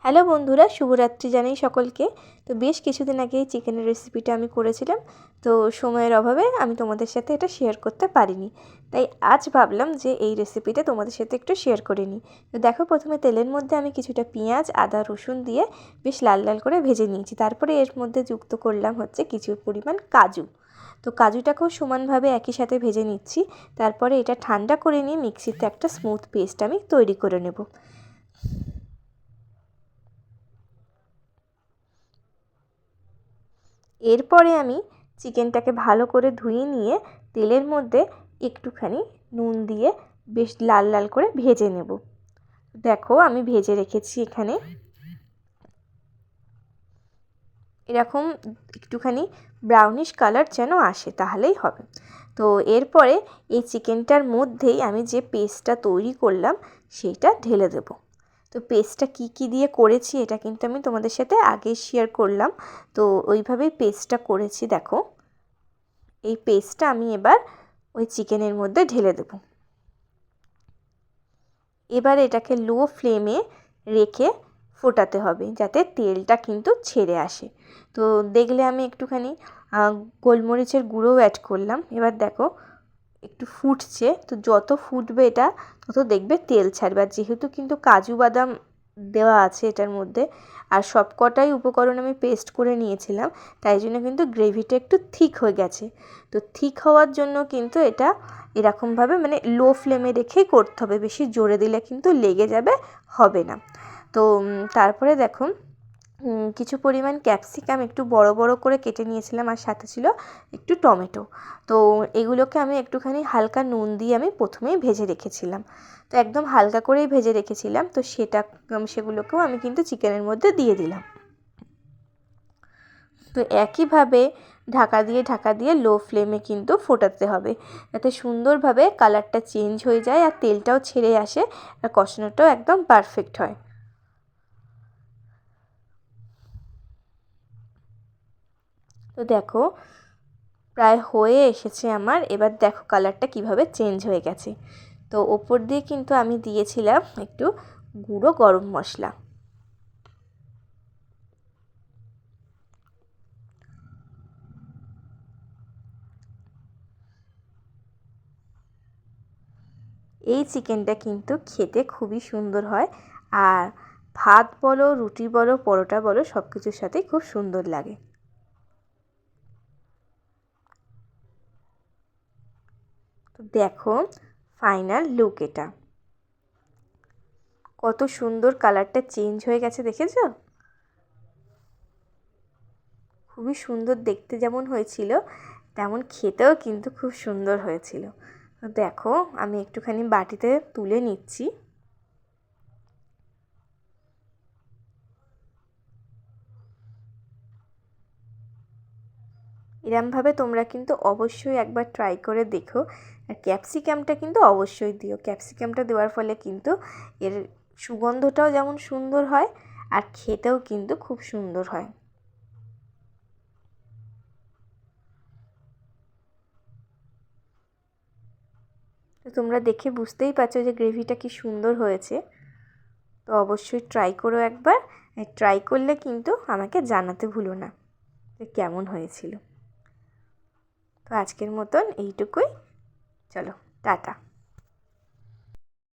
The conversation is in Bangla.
হ্যালো বন্ধুরা, শুভরাত্রি জানাই সকলকে। তো বেশ কিছুদিন আগে এই চিকেনের রেসিপিটা আমি করেছিলাম, তো সময়ের অভাবে আমি তোমাদের সাথে এটা শেয়ার করতে পারিনি। তাই আজ ভাবলাম যে এই রেসিপিটা তোমাদের সাথে একটু শেয়ার করে নিই। তো দেখো, প্রথমে তেলের মধ্যে আমি কিছুটা পেঁয়াজ, আদা, রসুন দিয়ে বেশ লাল লাল করে ভেজে নিয়েছি। তারপরে এর মধ্যে যুক্ত করলাম হচ্ছে কিছু পরিমাণ কাজু। তো কাজুটাকেও সমানভাবে একই সাথে ভেজে নিচ্ছি। তারপরে এটা ঠান্ডা করে নিয়ে মিক্সিতে একটা স্মুথ পেস্ট আমি তৈরি করে নেব। এরপরে আমি চিকেনটাকে ভালো করে ধুয়ে নিয়ে তেলের মধ্যে একটুখানি নুন দিয়ে বেশ লাল লাল করে ভেজে নেব। দেখো, আমি ভেজে রেখেছি এখানে এরকম একটুখানি ব্রাউনিশ কালার যেন আসে, তাহলেই হবে। তো এরপরে এই চিকেনটার মধ্যেই আমি যে পেস্টটা তৈরি করলাম সেইটা ঢেলে দেব। তো পেস্টটা কী দিয়ে করেছি এটা কিন্তু আমি তোমাদের সাথে আগে শেয়ার করলাম। তো ওইভাবেই পেস্টটা করেছি। দেখো, এই পেস্টটা আমি এবার ওই চিকেনের মধ্যে ঢেলে দেব। এবার এটাকে লো ফ্লেমে রেখে ফোটাতে হবে, যাতে তেলটা কিন্তু ছেড়ে আসে। তো দেখলে আমি একটুখানি গোলমরিচের গুঁড়োও অ্যাড করলাম। এবার দেখো একটু ফুটছে, তো যত ফুটবে এটা তত দেখবে তেল ছাড়বে। আর যেহেতু কিন্তু কাজু বাদাম দেওয়া আছে এটার মধ্যে, আর সব কটাই উপকরণ আমি পেস্ট করে নিয়েছিলাম, তাই জন্য কিন্তু গ্রেভিটা একটু থিক হয়ে গেছে। তো থিক হওয়ার জন্য কিন্তু এটা এরকমভাবে মানে লো ফ্লেমে রেখেই করতে হবে, বেশি জোরে দিলে কিন্তু লেগে যাবে, হবে না। তো তারপরে দেখো কিছু পরিমাণ ক্যাপসিকাম একটু বড় বড় করে কেটে নিয়েছিলাম, আর সাথে ছিল একটু টমেটো। তো এগুলোকে আমি একটুখানি হালকা নুন দিয়ে আমি প্রথমেই ভেজে রেখেছিলাম। তো একদম হালকা করেই ভেজে রেখেছিলাম, তো সেগুলোকেও আমি কিন্তু চিকেনের মধ্যে দিয়ে দিলাম। তো একইভাবে ঢাকা দিয়ে লো ফ্লেমে কিন্তু ফোটাতে হবে, যাতে সুন্দরভাবে কালারটা চেঞ্জ হয়ে যায় আর তেলটাও ছেড়ে আসে আর কষানোটাও একদম পারফেক্ট হয়। তো দেখো, প্রায় হয়ে এসেছে আমার। এবার দেখো কালারটা কিভাবে চেঞ্জ হয়ে গেছে। তো ওপর দিয়ে কিন্তু আমি দিয়েছিলাম একটু গুঁড়ো গরম মশলা। এই চিকেনটা কিন্তু খেতে খুবই সুন্দর হয়, আর ভাত বলো, রুটি বলো, পরোটা বলো, সব কিছুর সাথেই খুব সুন্দর লাগে। তো দেখো ফাইনাল লুক এটা, কত সুন্দর কালারটা চেঞ্জ হয়ে গেছে, দেখেছো? খুবই সুন্দর দেখতে যেমন হয়েছিল, তেমন খেতেও কিন্তু খুব সুন্দর হয়েছিল। তো দেখো, আমি একটুখানি বাটিতে তুলে নিচ্ছি। এরমভাবে তোমরা কিন্তু অবশ্যই একবার ট্রাই করে দেখো। আর ক্যাপসিকামটা কিন্তু অবশ্যই দিও। ক্যাপসিকামটা দেওয়ার ফলে কিন্তু এর সুগন্ধটাও যেমন সুন্দর হয়, আর খেতেও কিন্তু খুব সুন্দর হয়। তো তোমরা দেখে বুঝতেই পারছো যে গ্রেভিটা কি সুন্দর হয়েছে। তো অবশ্যই ট্রাই করো একবার। ট্রাই করলে কিন্তু আমাকে জানাতে ভুলো না যে কেমন হয়েছিল। তো আজকের মতন এইটুকুই। চলো, টাটা।